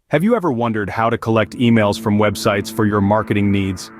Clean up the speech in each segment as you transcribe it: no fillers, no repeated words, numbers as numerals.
Have you ever wondered how to collect emails from websites for your marketing needs?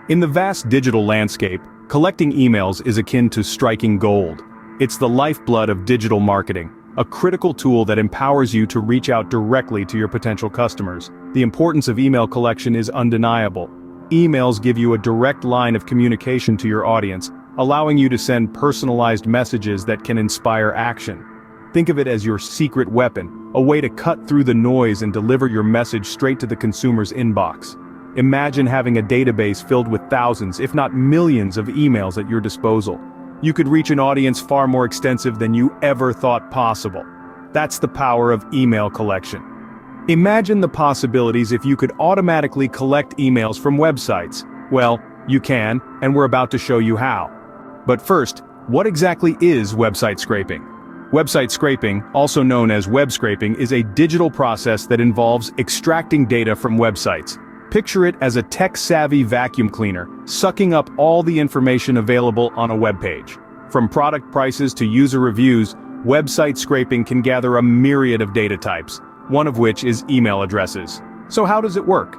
In the vast digital landscape, collecting emails is akin to striking gold. It's the lifeblood of digital marketing, a critical tool that empowers you to reach out directly to your potential customers. The importance of email collection is undeniable. Emails give you a direct line of communication to your audience, allowing you to send personalized messages that can inspire action. Think of it as your secret weapon, a way to cut through the noise and deliver your message straight to the consumer's inbox. Imagine having a database filled with thousands, if not millions, of emails at your disposal. You could reach an audience far more extensive than you ever thought possible. That's the power of email collection. Imagine the possibilities if you could automatically collect emails from websites. Well, you can, and we're about to show you how. But first, what exactly is website scraping? Website scraping, also known as web scraping, is a digital process that involves extracting data from websites. Picture it as a tech-savvy vacuum cleaner, sucking up all the information available on a web page. From product prices to user reviews, website scraping can gather a myriad of data types, one of which is email addresses. So how does it work?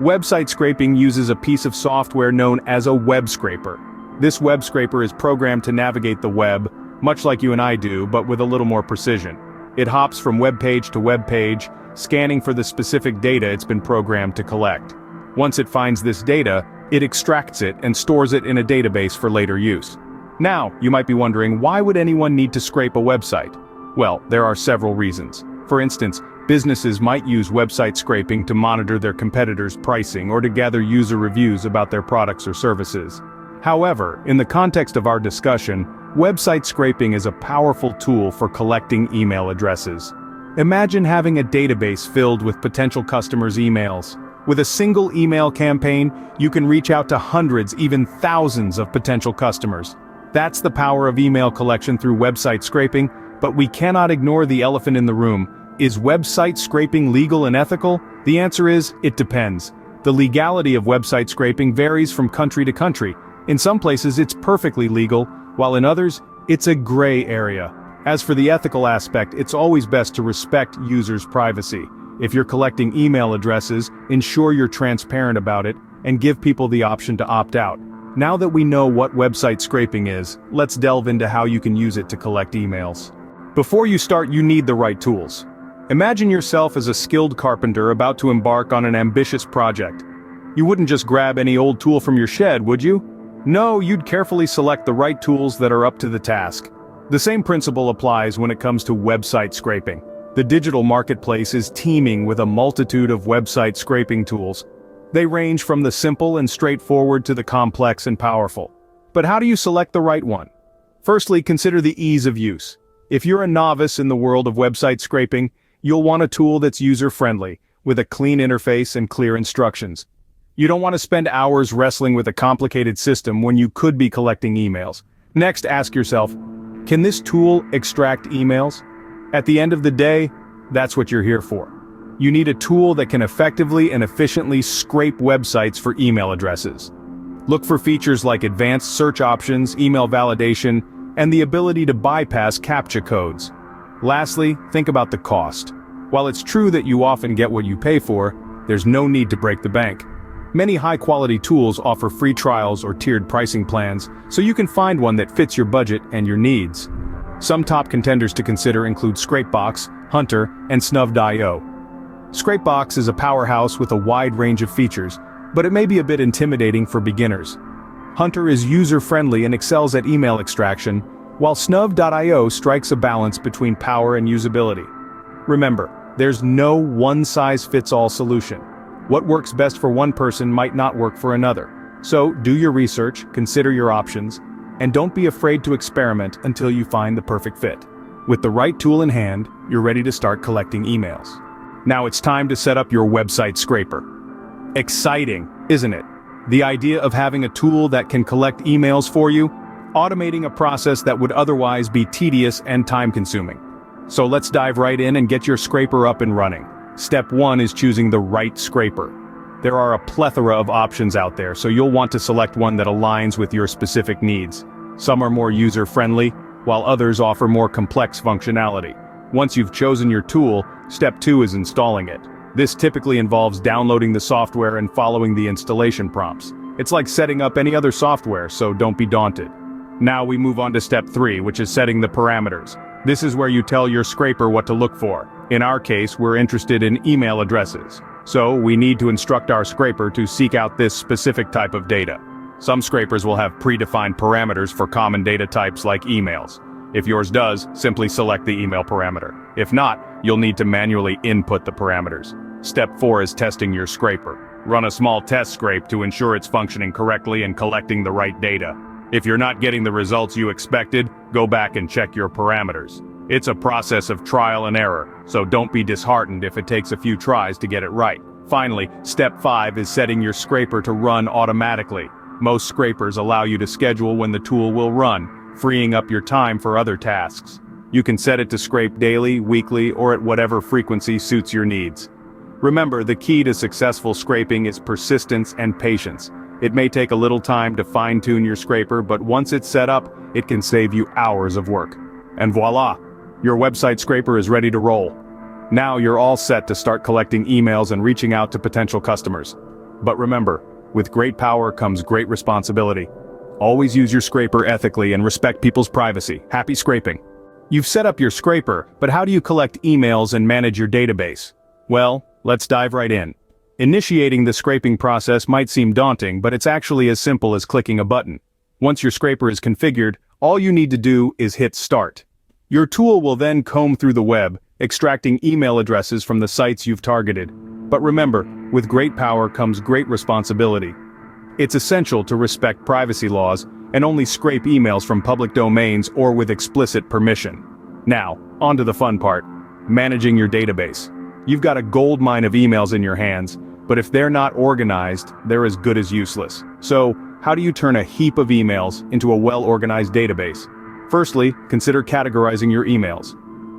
Website scraping uses a piece of software known as a web scraper. This web scraper is programmed to navigate the web, much like you and I do, but with a little more precision. It hops from web page to web page, scanning for the specific data it's been programmed to collect. Once it finds this data, it extracts it and stores it in a database for later use. Now, you might be wondering, why would anyone need to scrape a website? Well, there are several reasons. For instance, businesses might use website scraping to monitor their competitors' pricing or to gather user reviews about their products or services. However, in the context of our discussion, website scraping is a powerful tool for collecting email addresses. Imagine having a database filled with potential customers' emails. With a single email campaign, you can reach out to hundreds, even thousands of potential customers. That's the power of email collection through website scraping, but we cannot ignore the elephant in the room. Is website scraping legal and ethical? The answer is, it depends. The legality of website scraping varies from country to country. In some places it's perfectly legal, while in others, it's a gray area. As for the ethical aspect, it's always best to respect users' privacy. If you're collecting email addresses, ensure you're transparent about it, and give people the option to opt out. Now that we know what website scraping is, let's delve into how you can use it to collect emails. Before you start, you need the right tools. Imagine yourself as a skilled carpenter about to embark on an ambitious project. You wouldn't just grab any old tool from your shed, would you? No, you'd carefully select the right tools that are up to the task. The same principle applies when it comes to website scraping. The digital marketplace is teeming with a multitude of website scraping tools. They range from the simple and straightforward to the complex and powerful. But how do you select the right one? Firstly, consider the ease of use. If you're a novice in the world of website scraping, you'll want a tool that's user-friendly, with a clean interface and clear instructions. You don't want to spend hours wrestling with a complicated system when you could be collecting emails. Next, ask yourself, can this tool extract emails? At the end of the day, that's what you're here for. You need a tool that can effectively and efficiently scrape websites for email addresses. Look for features like advanced search options, email validation, and the ability to bypass CAPTCHA codes. Lastly, think about the cost. While it's true that you often get what you pay for, there's no need to break the bank. Many high-quality tools offer free trials or tiered pricing plans, so you can find one that fits your budget and your needs. Some top contenders to consider include Scrapebox, Hunter, and Snuv.io. Scrapebox is a powerhouse with a wide range of features, but it may be a bit intimidating for beginners. Hunter is user-friendly and excels at email extraction, while Snuv.io strikes a balance between power and usability. Remember, there's no one-size-fits-all solution. What works best for one person might not work for another. So, do your research, consider your options, and don't be afraid to experiment until you find the perfect fit. With the right tool in hand, you're ready to start collecting emails. Now it's time to set up your website scraper. Exciting, isn't it? The idea of having a tool that can collect emails for you, automating a process that would otherwise be tedious and time-consuming. So let's dive right in and get your scraper up and running. Step 1 is choosing the right scraper. There are a plethora of options out there, so you'll want to select one that aligns with your specific needs. Some are more user-friendly, while others offer more complex functionality. Once you've chosen your tool, step 2 is installing it. This typically involves downloading the software and following the installation prompts. It's like setting up any other software, so don't be daunted. Now we move on to step 3, which is setting the parameters. This is where you tell your scraper what to look for. In our case, we're interested in email addresses. So we need to instruct our scraper to seek out this specific type of data. Some scrapers will have predefined parameters for common data types like emails. If yours does, simply select the email parameter. If not, you'll need to manually input the parameters. Step 4 is testing your scraper. Run a small test scrape to ensure it's functioning correctly and collecting the right data. If you're not getting the results you expected, go back and check your parameters. It's a process of trial and error, so don't be disheartened if it takes a few tries to get it right. Finally, step 5 is setting your scraper to run automatically. Most scrapers allow you to schedule when the tool will run, freeing up your time for other tasks. You can set it to scrape daily, weekly, or at whatever frequency suits your needs. Remember, the key to successful scraping is persistence and patience. It may take a little time to fine-tune your scraper, but once it's set up, it can save you hours of work. And voila! Your website scraper is ready to roll. Now you're all set to start collecting emails and reaching out to potential customers. But remember, with great power comes great responsibility. Always use your scraper ethically and respect people's privacy. Happy scraping! You've set up your scraper, but how do you collect emails and manage your database? Well, let's dive right in. Initiating the scraping process might seem daunting, but it's actually as simple as clicking a button. Once your scraper is configured, all you need to do is hit Start. Your tool will then comb through the web, extracting email addresses from the sites you've targeted. But remember, with great power comes great responsibility. It's essential to respect privacy laws and only scrape emails from public domains or with explicit permission. Now, on to the fun part, managing your database. You've got a gold mine of emails in your hands, but if they're not organized, they're as good as useless. So, how do you turn a heap of emails into a well-organized database? Firstly, consider categorizing your emails.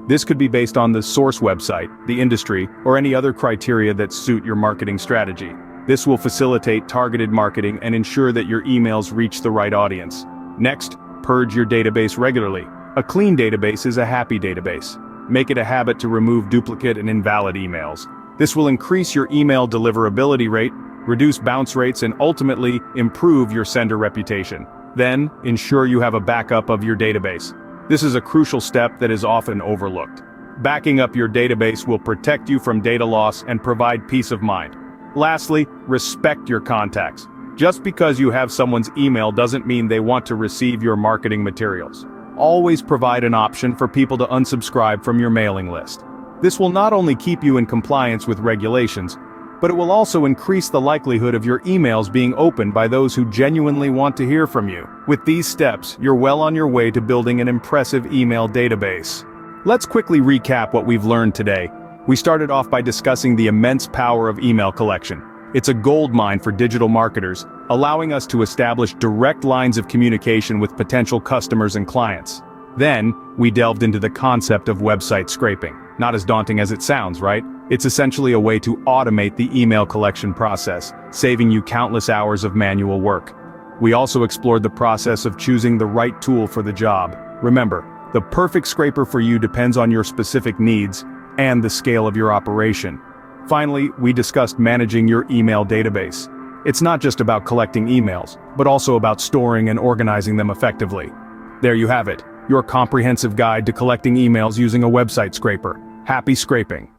This could be based on the source website, the industry, or any other criteria that suit your marketing strategy. This will facilitate targeted marketing and ensure that your emails reach the right audience. Next, purge your database regularly. A clean database is a happy database. Make it a habit to remove duplicate and invalid emails. This will increase your email deliverability rate, reduce bounce rates, and ultimately improve your sender reputation. Then, ensure you have a backup of your database. This is a crucial step that is often overlooked. Backing up your database will protect you from data loss and provide peace of mind. Lastly, respect your contacts. Just because you have someone's email doesn't mean they want to receive your marketing materials. Always provide an option for people to unsubscribe from your mailing list. This will not only keep you in compliance with regulations, but it will also increase the likelihood of your emails being opened by those who genuinely want to hear from you. With these steps, you're well on your way to building an impressive email database. Let's quickly recap what we've learned today. We started off by discussing the immense power of email collection. It's a goldmine for digital marketers, allowing us to establish direct lines of communication with potential customers and clients. Then, we delved into the concept of website scraping. Not as daunting as it sounds, right? It's essentially a way to automate the email collection process, saving you countless hours of manual work. We also explored the process of choosing the right tool for the job. Remember, the perfect scraper for you depends on your specific needs and the scale of your operation. Finally, we discussed managing your email database. It's not just about collecting emails, but also about storing and organizing them effectively. There you have it, your comprehensive guide to collecting emails using a website scraper. Happy scraping!